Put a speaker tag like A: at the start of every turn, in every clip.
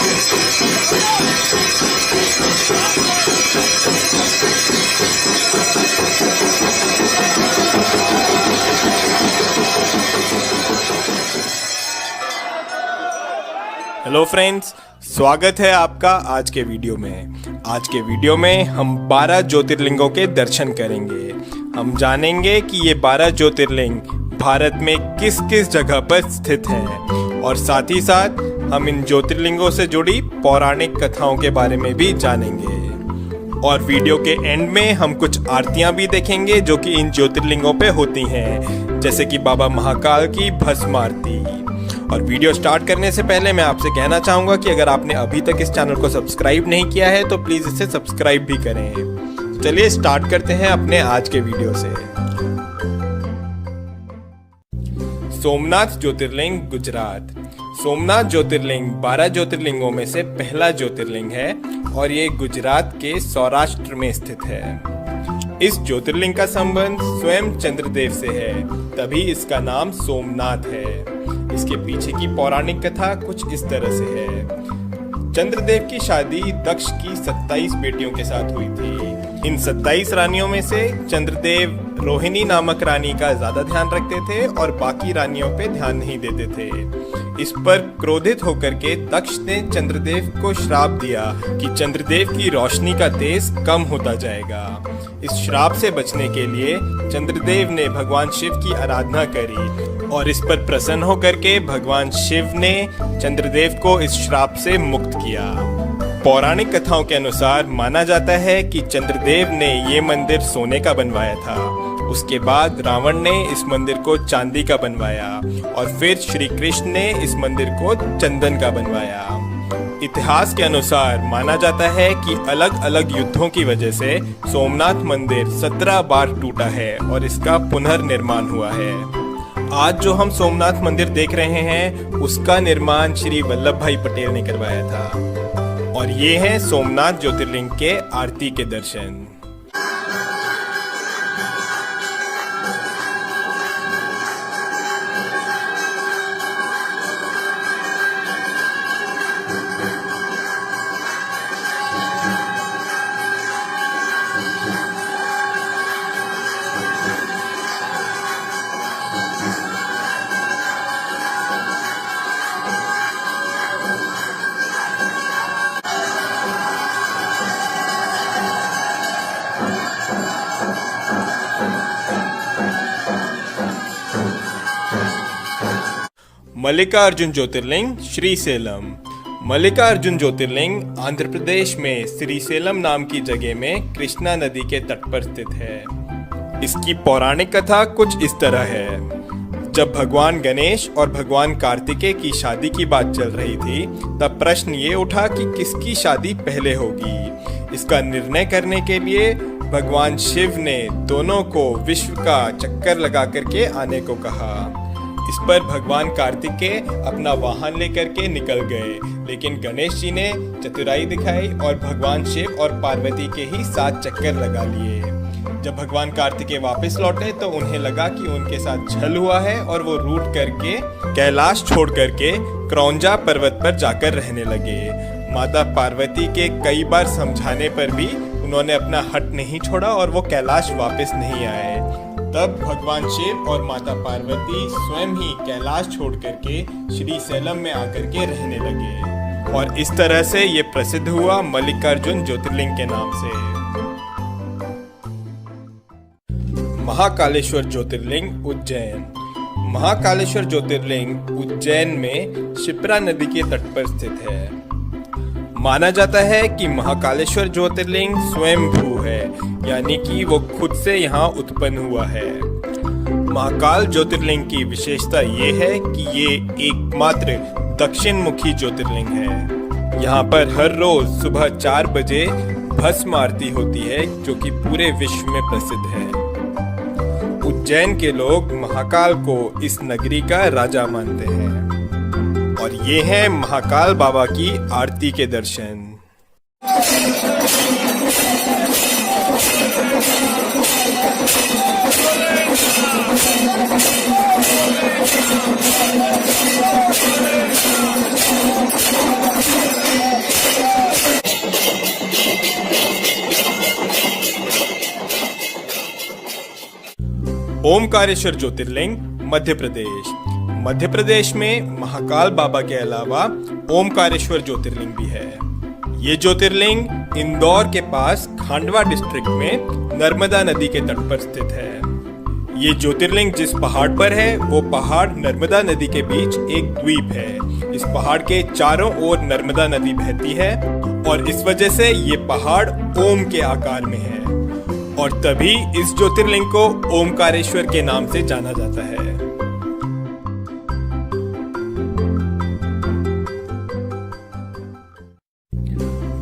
A: Hello friends, स्वागत है आपका आज के वीडियो में। आज के वीडियो में हम 12 ज्योतिर्लिंगों के दर्शन करेंगे। हम जानेंगे कि ये 12 ज्योतिर्लिंग भारत में किस किस जगह पर स्थित हैं और साथ ही साथ हम इन ज्योतिर्लिंगों से जुड़ी पौराणिक कथाओं के बारे में भी जानेंगे। और वीडियो के एंड में हम कुछ आरतियां भी देखेंगे जो कि इन ज्योतिर्लिंगों पे होती हैं, जैसे कि बाबा महाकाल की भस्म आरती। और वीडियो स्टार्ट करने से पहले मैं आपसे कहना चाहूँगा कि अगर आपने अभी तक इस चैनल को सब्सक्राइब नहीं किया है तो प्लीज़ इसे सब्सक्राइब भी करें। चलिए स्टार्ट करते हैं अपने आज के वीडियो से। सोमनाथ ज्योतिर्लिंग, गुजरात। सोमनाथ ज्योतिर्लिंग 12 ज्योतिर्लिंगों में से पहला ज्योतिर्लिंग है और ये गुजरात के सौराष्ट्र में स्थित है। इस ज्योतिर्लिंग का संबंध स्वयं चंद्रदेव से है, तभी इसका नाम सोमनाथ है। इसके पीछे की पौराणिक कथा कुछ इस तरह से है। चंद्रदेव की शादी दक्ष की 27 बेटियों के साथ हुई थी। इन 27 रानियों में से चंद्रदेव रोहिणी नामक रानी का ज्यादा ध्यान रखते थे और बाकी रानियों पे ध्यान नहीं देते थे। इस पर क्रोधित होकर के दक्ष ने चंद्रदेव को श्राप दिया कि चंद्रदेव की रोशनी का तेज कम होता जाएगा। इस श्राप से बचने के लिए चंद्रदेव ने भगवान शिव की आराधना करी और इस पर प्रसन्न होकर के भगवान शिव ने चंद्रदेव को इस श्राप से मुक्त किया। पौराणिक कथाओं के अनुसार माना जाता है कि चंद्रदेव ने ये मंदिर सोने का बनवाया था। उसके बाद रावण ने इस मंदिर को चांदी का बनवाया और फिर श्री कृष्ण ने इस मंदिर को चंदन का बनवाया। इतिहास के अनुसार माना जाता है कि अलग अलग युद्धों की वजह से सोमनाथ मंदिर 17 बार टूटा है और इसका पुनर्निर्माण हुआ है। आज जो हम सोमनाथ मंदिर देख रहे हैं उसका निर्माण श्री वल्लभ भाई पटेल ने करवाया था। और ये हैं सोमनाथ ज्योतिर्लिंग के आरती के दर्शन। मल्लिकार्जुन ज्योतिर्लिंग, श्रीशैलम। मल्लिकार्जुन ज्योतिर्लिंग आंध्र प्रदेश में श्रीशैलम नाम की जगह में कृष्णा नदी के तट पर स्थित है। इसकी पौराणिक कथा कुछ इस तरह है। जब भगवान गणेश और भगवान कार्तिकेय की शादी की बात चल रही थी तब प्रश्न ये उठा कि किसकी शादी पहले होगी। इसका निर्णय करने के लिए भगवान शिव ने दोनों को विश्व का चक्कर लगा करके आने को कहा। इस पर भगवान कार्तिकेय अपना वाहन लेकर के निकल गए, लेकिन गणेश जी ने चतुराई दिखाई और भगवान शिव और पार्वती के ही 7 चक्कर लगा लिए। जब भगवान कार्तिकेय वापस लौटे तो उन्हें लगा कि उनके साथ छल हुआ है और वो रूठ करके कैलाश छोड़ करके क्रौंजा पर्वत पर जाकर रहने लगे। माता पार्वती के कई बार समझाने पर भी उन्होंने अपना हट नहीं छोड़ा और वो कैलाश वापस नहीं आए। तब भगवान शिव और माता पार्वती स्वयं ही कैलाश छोड़ करके श्रीशैलम में आकर के रहने लगे और इस तरह से ये प्रसिद्ध हुआ मल्लिकार्जुन ज्योतिर्लिंग के नाम से। महाकालेश्वर ज्योतिर्लिंग, उज्जैन। महाकालेश्वर ज्योतिर्लिंग उज्जैन में शिप्रा नदी के तट पर स्थित है। माना जाता है कि महाकालेश्वर ज्योतिर्लिंग स्वयंभू है, यानी कि वो खुद से यहाँ उत्पन्न हुआ है। महाकाल ज्योतिर्लिंग की विशेषता ये है कि ये एकमात्र दक्षिण मुखी ज्योतिर्लिंग है। यहाँ पर हर रोज सुबह 4 बजे भस्म आरती होती है जो कि पूरे विश्व में प्रसिद्ध है। उज्जैन के लोग महाकाल को इस नगरी का राजा मानते हैं। और ये हैं महाकाल बाबा की आरती के दर्शन। ओमकारेश्वर ज्योतिर्लिंग मध्य प्रदेश। मध्य प्रदेश में महाकाल बाबा के अलावा ओमकारेश्वर ज्योतिर्लिंग भी है। ये ज्योतिर्लिंग इंदौर के पास खांडवा डिस्ट्रिक्ट में नर्मदा नदी के तट पर स्थित है। ये ज्योतिर्लिंग जिस पहाड़ पर है वो पहाड़ नर्मदा नदी के बीच एक द्वीप है। इस पहाड़ के चारों ओर नर्मदा नदी बहती है और इस वजह से ये पहाड़ ओम के आकार में है और तभी इस ज्योतिर्लिंग को ओमकारेश्वर के नाम से जाना जाता है।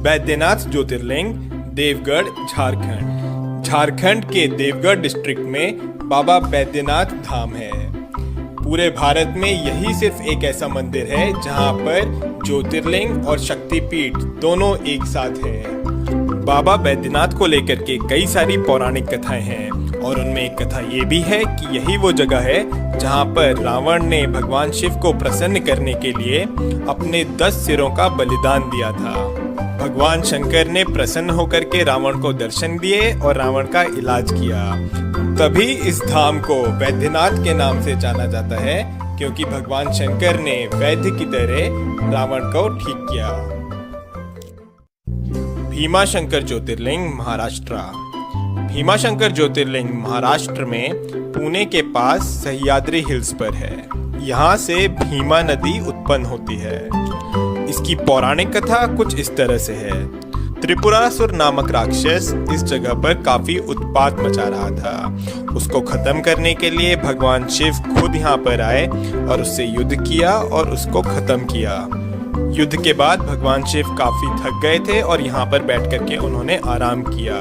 A: बैद्यनाथ ज्योतिर्लिंग देवगढ़ झारखंड। झारखंड के देवगढ़ डिस्ट्रिक्ट में बाबा बैद्यनाथ धाम है। पूरे भारत में यही सिर्फ एक ऐसा मंदिर है जहां पर ज्योतिर्लिंग और शक्तिपीठ दोनों एक साथ है। बाबा बैद्यनाथ को लेकर के कई सारी पौराणिक कथाएं हैं और उनमें एक कथा ये भी है कि यही वो जगह है जहां पर रावण ने भगवान शिव को प्रसन्न करने के लिए अपने 10 सिरों का बलिदान दिया था। भगवान शंकर ने प्रसन्न होकर के रावण को दर्शन दिए और रावण का इलाज किया। तभी इस धाम को वैद्यनाथ के नाम से जाना जाता है क्योंकि भगवान शंकर ने वैद्य की तरह रावण को ठीक किया। भीमाशंकर ज्योतिर्लिंग महाराष्ट्र। भीमाशंकर ज्योतिर्लिंग महाराष्ट्र में पुणे के पास सह्याद्री हिल्स पर है। यहाँ से भीमा नदी उत्पन्न होती है। इसकी पौराणिक कथा कुछ इस तरह से है। त्रिपुरासुर नामक राक्षस इस जगह पर काफी उत्पात मचा रहा था। उसको खत्म करने के लिए भगवान शिव खुद यहाँ पर आए और उससे युद्ध किया और उसको खत्म किया। युद्ध के बाद भगवान शिव काफी थक गए थे और यहाँ पर बैठ करके उन्होंने आराम किया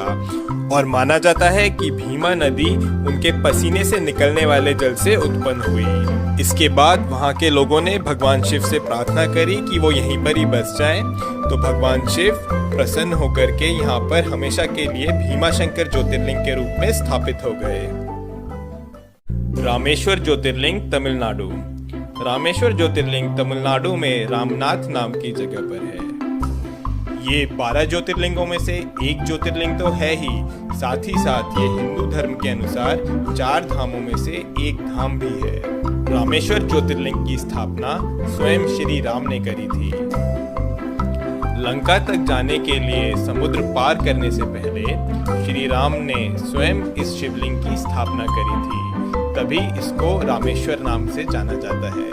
A: और माना जाता है कि भीमा नदी उनके पसीने से निकलने वाले जल से उत्पन्न हुई। इसके बाद वहाँ के लोगों ने भगवान शिव से प्रार्थना करी कि वो यहीं पर ही बस जाएं, तो भगवान शिव प्रसन्न होकर के यहाँ पर हमेशा के लिए भीमाशंकर ज्योतिर्लिंग के रूप में स्थापित हो गए। रामेश्वर ज्योतिर्लिंग तमिलनाडु। रामेश्वर ज्योतिर्लिंग तमिलनाडु में रामनाथ नाम की जगह पर है। ये 12 ज्योतिर्लिंगों में से एक ज्योतिर्लिंग तो है ही, साथ ही साथ ये हिंदू धर्म के अनुसार 4 धामों में से एक धाम भी है। रामेश्वर ज्योतिर्लिंग की स्थापना स्वयं श्री राम ने करी थी। लंका तक जाने के लिए समुद्र पार करने से पहले श्री राम ने स्वयं इस शिवलिंग की स्थापना करी थी, तभी इसको रामेश्वर नाम से जाना जाता है।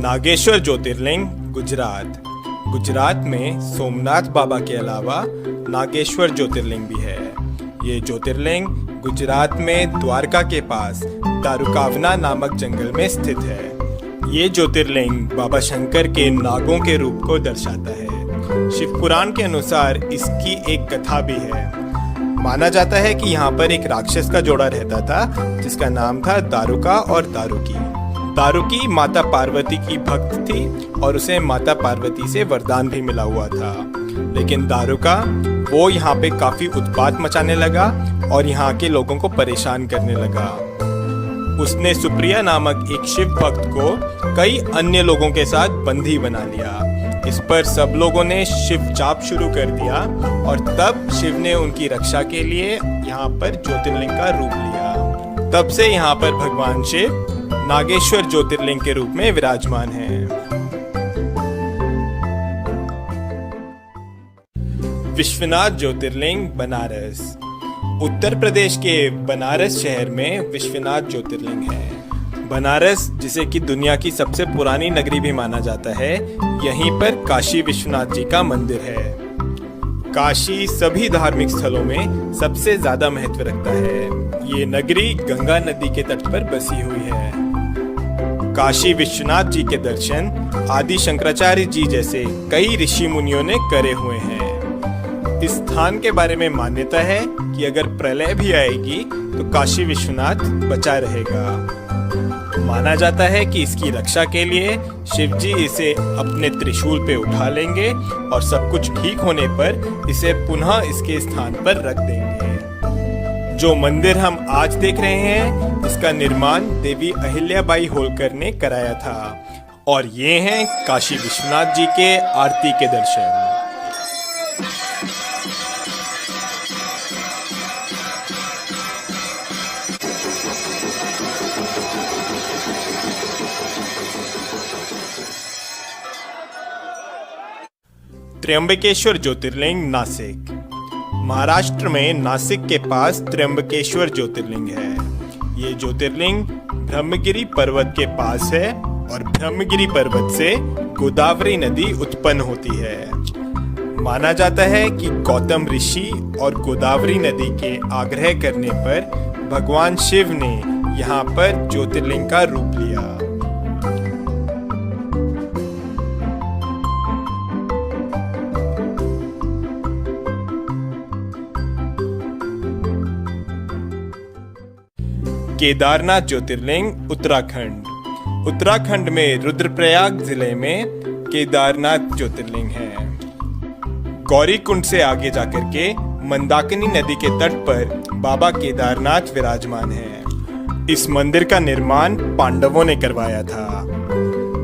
A: नागेश्वर ज्योतिर्लिंग गुजरात। गुजरात में सोमनाथ बाबा के अलावा नागेश्वर ज्योतिर्लिंग भी है। ये ज्योतिर्लिंग गुजरात में द्वारका के पास दारुकावना नामक जंगल में स्थित है। ये ज्योतिर्लिंग बाबा शंकर के नागों के रूप को दर्शाता है। शिव पुराण के अनुसार इसकी एक कथा भी है। माना जाता है कि यहाँ पर एक राक्षस का जोड़ा रहता था जिसका नाम था दारुका और दारुकी। दारुकी माता पार्वती की भक्त थी और उसे माता पार्वती से वरदान भी मिला हुआ था, लेकिन दारुका वो यहाँ पे काफी उत्पात मचाने लगा और यहाँ के लोगों को परेशान करने लगा। उसने सुप्रिया नामक एक शिव भक्त को कई अन्य लोगों के साथ बंदी बना लिया। इस पर सब लोगों ने शिव जाप शुरू कर दिया और तब शिव ने उनकी रक्षा के लिए यहाँ पर ज्योतिर्लिंग का रूप लिया। तब से यहाँ पर भगवान शिव नागेश्वर ज्योतिर्लिंग के रूप में विराजमान हैं। विश्वनाथ ज्योतिर्लिंग बनारस। उत्तर प्रदेश के बनारस शहर में विश्वनाथ ज्योतिर्लिंग है। बनारस, जिसे कि दुनिया की सबसे पुरानी नगरी भी माना जाता है, यहीं पर काशी विश्वनाथ जी का मंदिर है। काशी सभी धार्मिक स्थलों में सबसे ज्यादा महत्व रखता है। ये नगरी गंगा नदी के तट पर बसी हुई है। काशी विश्वनाथ जी के दर्शन आदि शंकराचार्य जी जैसे कई ऋषि मुनियों ने करे हुए हैं। इस स्थान के बारे में मान्यता है कि अगर प्रलय भी आएगी तो काशी विश्वनाथ बचा रहेगा। माना जाता है कि इसकी रक्षा के लिए शिव जी इसे अपने त्रिशूल पे उठा लेंगे और सब कुछ ठीक होने पर इसे पुनः इसके स्थान पर रख देंगे। जो मंदिर हम आज देख रहे हैं इसका निर्माण देवी अहिल्याबाई होलकर ने कराया था। और ये हैं काशी विश्वनाथ जी के आरती के दर्शन। त्र्यंबकेश्वर ज्योतिर्लिंग नासिक। महाराष्ट्र में नासिक के पास त्र्यंबकेश्वर ज्योतिर्लिंग है। ये ज्योतिर्लिंग ब्रह्मगिरी पर्वत के पास है और ब्रह्मगिरी पर्वत से गोदावरी नदी उत्पन्न होती है। माना जाता है कि गौतम ऋषि और गोदावरी नदी के आग्रह करने पर भगवान शिव ने यहाँ पर ज्योतिर्लिंग का रूप लिया। केदारनाथ ज्योतिर्लिंग उत्तराखंड। उत्तराखंड में रुद्रप्रयाग जिले में केदारनाथ ज्योतिर्लिंग है। गौरीकुंड से आगे जाकर के मंदाकिनी नदी के तट पर बाबा केदारनाथ विराजमान है। इस मंदिर का निर्माण पांडवों ने करवाया था।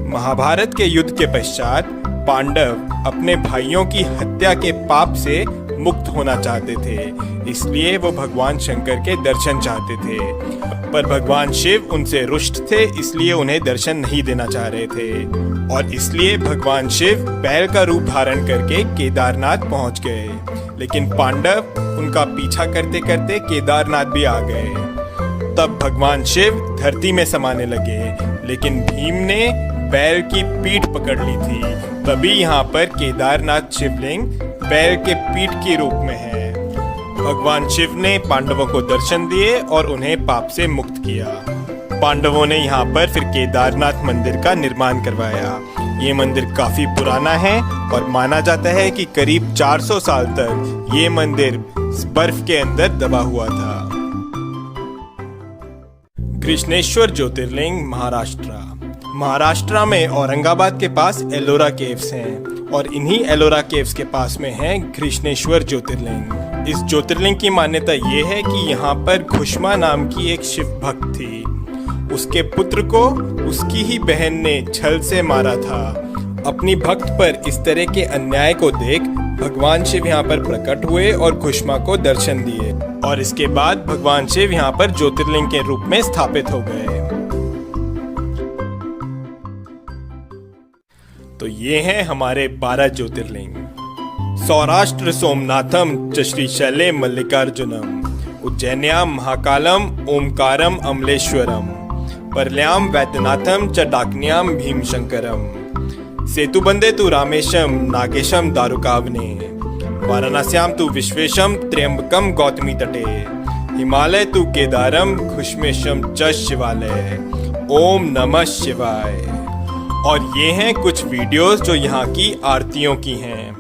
A: महाभारत के युद्ध के पश्चात पांडव अपने भाइयों की हत्या के पाप से मुक्त होना चाहते थे, इसलिए वो भगवान शंकर के दर्शन चाहते थे। पर भगवान शिव उनसे रुष्ट थे, इसलिए उन्हें दर्शन नहीं देना चाह रहे थे और इसलिए भगवान शिव बैल का रूप धारण करके केदारनाथ पहुंच गए। लेकिन पांडव उनका पीछा करते करते केदारनाथ भी आ गए। तब भगवान शिव धरती में समाने लगे, लेकिन भीम ने बैल की पीठ पकड़ ली थी। तभी यहाँ पर केदारनाथ शिवलिंग बैल के पीठ के रूप में है। भगवान शिव ने पांडवों को दर्शन दिए और उन्हें पाप से मुक्त किया। पांडवों ने यहाँ पर फिर केदारनाथ मंदिर का निर्माण करवाया। ये मंदिर काफी पुराना है और माना जाता है कि करीब 400 साल तक ये मंदिर बर्फ के अंदर दबा हुआ था। कृष्णेश्वर ज्योतिर्लिंग महाराष्ट्र। महाराष्ट्र में औरंगाबाद के पास एलोरा केव्स हैं और इन्हीं एलोरा केव्स के पास में है कृष्णेश्वर ज्योतिर्लिंग। इस ज्योतिर्लिंग की मान्यता ये है कि यहाँ पर घुष्मा नाम की एक शिव भक्त थी। उसके पुत्र को उसकी ही बहन ने छल से मारा था। अपनी भक्त पर इस तरह के अन्याय को देख भगवान शिव यहाँ पर प्रकट हुए और घुष्मा को दर्शन दिए और इसके बाद भगवान शिव यहाँ पर ज्योतिर्लिंग के रूप में स्थापित हो गए। तो ये हैं हमारे 12 ज्योतिर्लिंग। सौराष्ट्र सोमनाथम च श्रीशैले मल्लिकार्जुनम, उज्जैन्याम महाकालम ओमकारम अमलेश्वरम, परल्याम वैद्यनाथम च डाकन्याम भीमशंकरम, सेतुबंदे तु रामेशम नागेशम दारुकावने, वाराणस्याम तु विश्वेशम त्र्यंबकम गौतमी तटे, हिमालय तु केदारम घुष्मेशम च शिवालय। ओम नमः शिवाय। और ये हैं कुछ वीडियोस जो यहाँ की आरतियों की हैं।